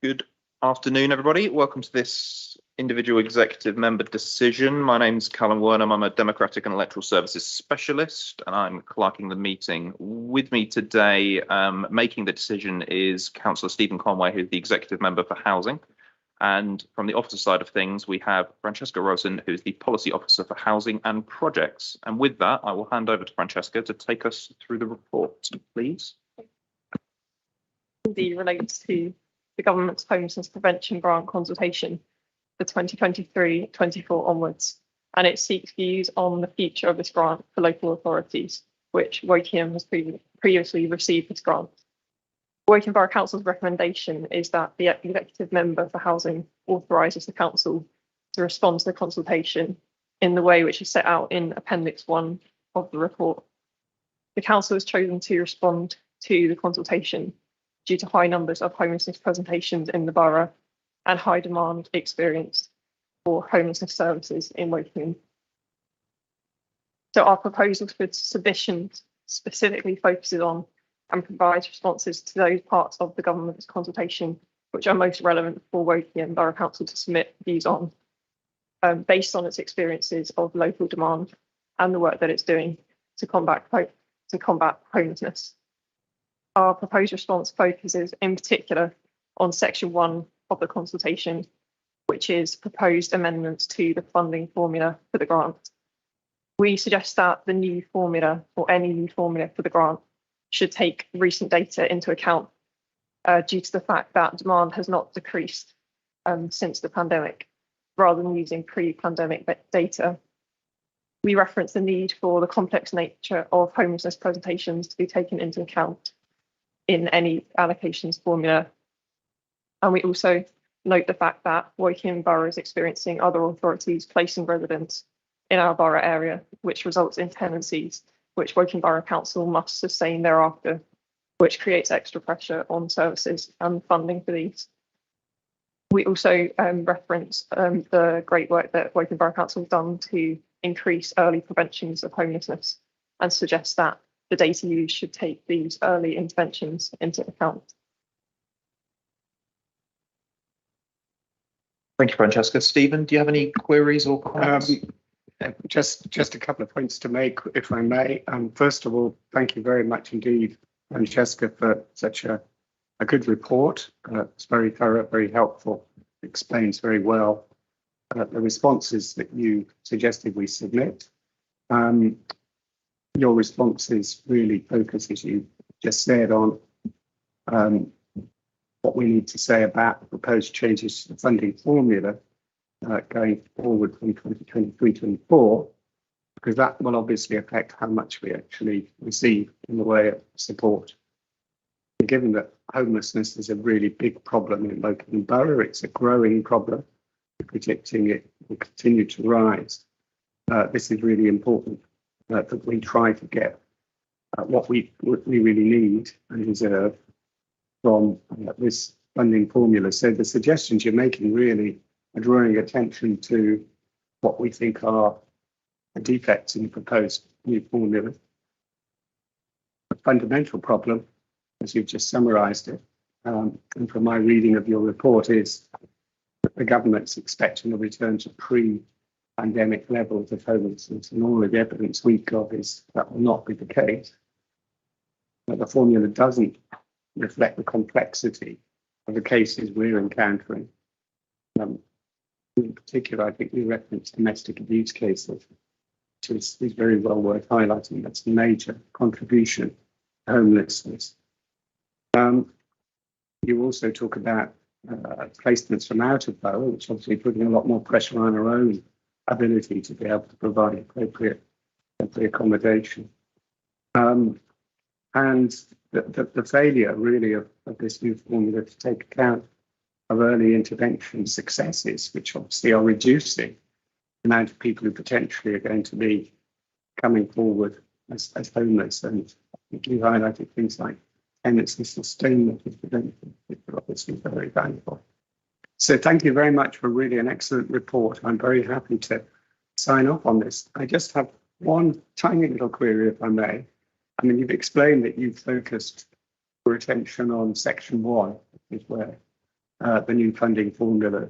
Good afternoon, everybody. Welcome to this individual executive member decision. My name's Callum Wernham. I'm a Democratic and Electoral Services Specialist, and I'm clerking the meeting. With me today, making the decision is Councillor Stephen Conway, who's the Executive Member for Housing. And from the officer side of things, we have Francesca Rosen, who's the Policy Officer for Housing and Projects. And with that, I will hand over to Francesca to take us through the report, please. Indeed relates to the government's homelessness prevention grant consultation for 2023-24 onwards, and it seeks views on the future of this grant for local authorities, which Woking has previously received this grant. Woking Borough Council's recommendation is that the Executive Member for Housing authorises the Council to respond to the consultation in the way which is set out in Appendix 1 of the report. The Council has chosen to respond to the consultation due to high numbers of homelessness presentations in the borough and high demand experienced for homelessness services in Woking. So our proposal for submission specifically focuses on and provides responses to those parts of the government's consultation which are most relevant for Woking Borough Council to submit views on, based on its experiences of local demand and the work that it's doing to combat homelessness. Our proposed response focuses in particular on Section 1 of the consultation, which is proposed amendments to the funding formula for the grant. We suggest that the new formula or any new formula for the grant should take recent data into account due to the fact that demand has not decreased since the pandemic, rather than using pre-pandemic data. We reference the need for the complex nature of homelessness presentations to be taken into account in any allocations formula. And we also note the fact that Woking Borough is experiencing other authorities placing residents in our borough area, which results in tenancies which Woking Borough Council must sustain thereafter, which creates extra pressure on services and funding for these. We also reference the great work that Woking Borough Council has done to increase early preventions of homelessness and suggest that the data used should take these early interventions into account. Thank you, Francesca. Stephen, do you have any queries or comments? Just a couple of points to make, if I may. First of all, thank you very much indeed, Francesca, for such a good report. It's very thorough, very helpful, explains very well the responses that you suggested we submit. Your responses really focus, as you just said, on what we need to say about the proposed changes to the funding formula going forward from 2023-24, because that will obviously affect how much we actually receive in the way of support. And given that homelessness is a really big problem in Woking Borough, it's a growing problem, we're predicting it will continue to rise. This is really important that we try to get what we really need and deserve from this funding formula. So the suggestions you're making really are drawing attention to what we think are the defects in the proposed new formula. The fundamental problem, as you've just summarised it, and from my reading of your report, is that the government's expecting a return to pre-pandemic levels of homelessness, and all of the evidence we've got is that will not be the case. But the formula doesn't reflect the complexity of the cases we're encountering. In particular, I think we referenced domestic abuse cases, which is very well worth highlighting. That's a major contribution to homelessness. You also talk about placements from out of borough, which obviously putting a lot more pressure on our own ability to be able to provide appropriate accommodation. And the failure really of this new formula to take account of early intervention successes, which obviously are reducing the amount of people who potentially are going to be coming forward as homeless. And you highlighted things like tenancy sustainment intervention, which are obviously very valuable. So thank you very much for really an excellent report. I'm very happy to sign off on this. I just have one tiny little query, if I may. I mean, you've explained that you've focused your attention on Section 1, which is where the new funding formula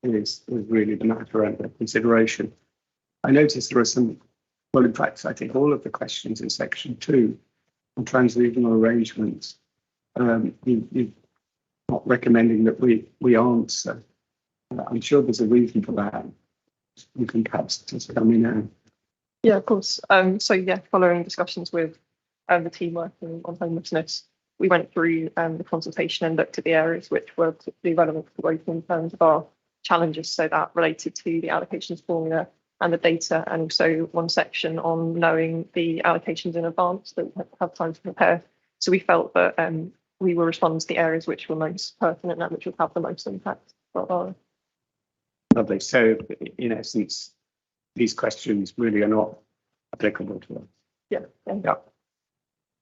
is really the matter under consideration. I noticed there are some, well, in fact, I think all of the questions in section 2 on transregional arrangements, you're not recommending that we answer. I'm sure there's a reason for that. You can perhaps just tell me now. Yeah, of course. So yeah, following discussions with the team working on homelessness, we went through the consultation and looked at the areas which were particularly relevant for both in terms of our challenges. So that related to the allocations formula and the data, and also one section on knowing the allocations in advance that we have time to prepare. So we felt that we were responding to the areas which were most pertinent and which would have the most impact for our. Lovely. So in essence, these questions really are not applicable to us. Yeah.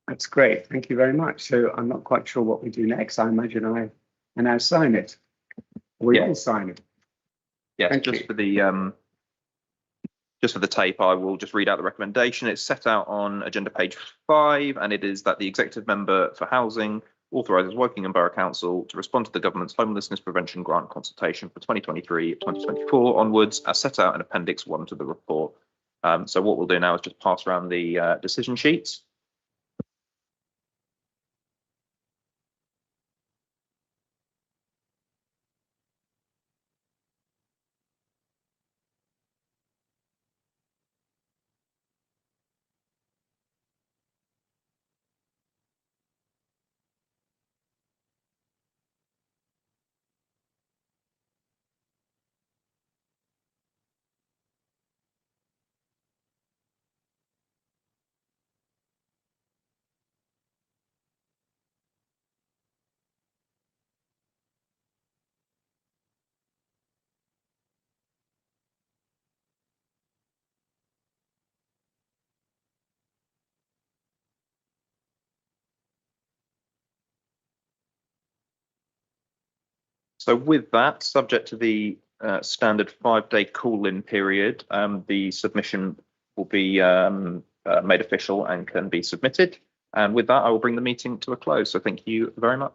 That's great. Thank you very much. So I'm not quite sure what we do next. I imagine I now sign it. We all sign it. Yes, Thank just you. for the tape, I will just read out the recommendation. It's set out on agenda page 5, and it is that the executive member for housing authorises Woking and Borough Council to respond to the government's homelessness prevention grant consultation for 2023-2024 onwards, as set out in Appendix 1 to the report. So what we'll do now is just pass around the decision sheets. So with that, subject to the standard 5-day call-in period, the submission will be made official and can be submitted. And with that, I will bring the meeting to a close. So thank you very much.